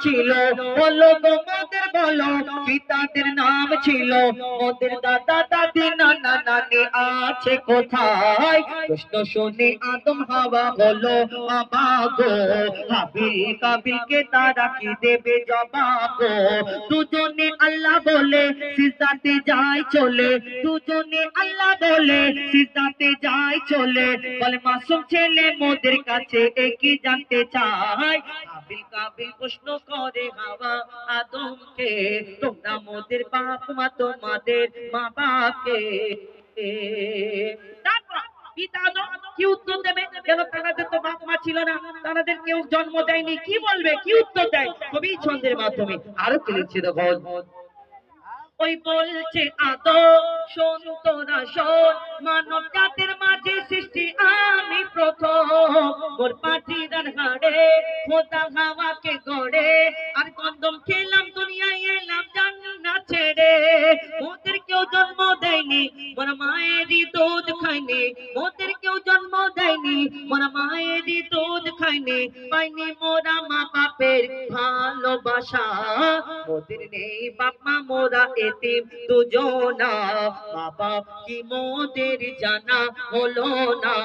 ছিল, বলো গো মোদের বলো কি তাদের নাম ছিল, মোদের দাদা দাদি নানা নানি আছে কোথায়? প্রশ্ন শুনে আদম হাওয়া হলো অবাক গো, হাবিল কাবিলকে তারা কি দেবে জবাব গো? দুজনে আল্লাহ বলে সিজদাতে যায় চলে, দুজনে আল্লাহ বলে সিজদাতে যায় চলে, বলে মাসুম ছেলে মোদের কাছে একই জানতে চায়। হাবিল কাবিল প্রশ্ন করে হাওয়া আদমকে, তোমরা মোদের বাপ মা তোমাদের মা বাপকে। তারপর পিতা আদম কি উত্তর দেবে? কেন তাদের তো বাপ মা ছিল না, তাদের কেউ জন্ম দেয়নি, কি বলবে, কি উত্তর দেয়? কবি ছন্দের মাধ্যমে আরো লিখছে দেখো, ওই বলছে আদম শোন তোরা শোন, মানব জাতির মাঝে সৃষ্টি আমি প্রথম, ওর পাঠিদার হাড়ে খোদা হাওয়াকে গড়ে, আর কন্দম খেলাম দুনিয়ায় এলাম জান্নাত ছেড়ে, ওদের কেউ জন্ম দেয়নি মোর মায়েরই দুধ খাইনি, ওদের কেউ জন্ম দেয়নি মোর মায়েরই দুধ খাইনি, পাইনি মোরা মা বাপের ভালোবাসা, ওদের নেই বাপ মা মোরা এতিম দুজনা, মা বাপ কি মোদের জানা হলো না,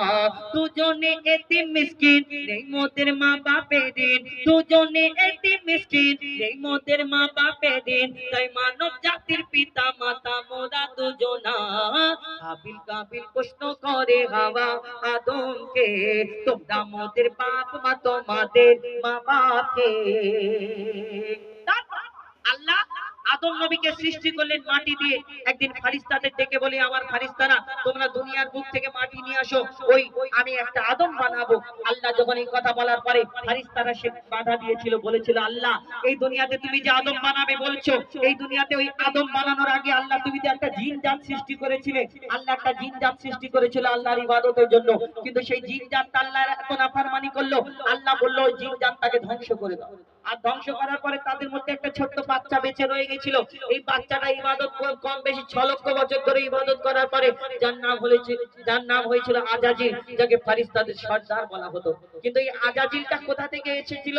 দুজনে এতিম মিসকিন নেই মোদের মা বাপের দিন, দুজনে এতিম মিসকিন নেই মোদের মা বাপের দিন, তাই মানব জাতির পিতা মাতা মোরা দুজনা। হাবিল কাবিল প্রশ্ন করে হাওয়া আদমকে, তোমরা মোদের বাপ মা তোমাদের মা বাপকে। আল্লাহ আদম নবীকে সৃষ্টি করলেন মাটি দিয়ে, একদিন ফারিস্তাদের ডেকে বলে, আমার ফারিস্তারা তোমরা দুনিয়ার বুক থেকে মাটি নিয়ে আসো, ওই আমি একটা আদম বানাবো। আল্লাহ যখন এই কথা বলার পরে ফারিস্তারা সে বাধা দিয়েছিল, বলেছিল আল্লাহ এই দুনিয়াতে তুমি যে আদম বানাবে বলছো, এই দুনিয়াতে ওই আদম বানানোর আগে আল্লাহ তুমি যে একটা জিন জাত সৃষ্টি করেছিলে, আল্লাহ একটা জিন জাত সৃষ্টি করেছিল আল্লাহর ইবাদতের জন্য, কিন্তু সেই জিন জাতটা আল্লাহর এত নাফরমানি করলো, আল্লাহ বললো ওই জিন জাতটাকে ধ্বংস করে দাও। আর ধ্বংস করার পরে তাদের মধ্যে একটা ছোট্ট বাচ্চা বেঁচে রয়ে গেছিল, এই বাচ্চাটা ইবাদত কম বেশি 6 লক্ষ বছর ধরে ইবাদত করার পরে যার নাম হয়েছিল আজাজিল, যাকে ফারিস্তাদের সর্দার বলা হতো। কিন্তু এই আজাজিলটা কোথা থেকে এসেছিল?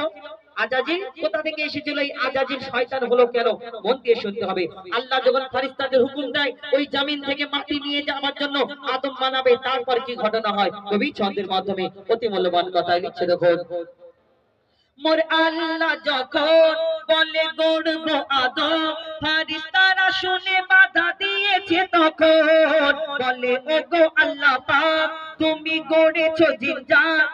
আজাজিল কোথা থেকে এসেছিল? এই আজাজিল শয়তান হলো কেন? মন দিয়ে শুনতে হবে। আল্লাহ যখন ফারিস্তাদের হুকুম দেয় ওই জমিন থেকে মাটি নিয়ে যাওয়ার জন্য আদম বানাবে, তারপর কি ঘটনা হয় কবি ছন্দের মাধ্যমে অতি মূল্যবান কথা লিখছে দেখো, মোর আল্লাহ যখন বলে গড়ব আদম, ফারিস্তারা শুনে বাধা দিয়েছে তখন, বলে ওগো আল্লাহ পাক তুমি গড়েছো জিন জাত,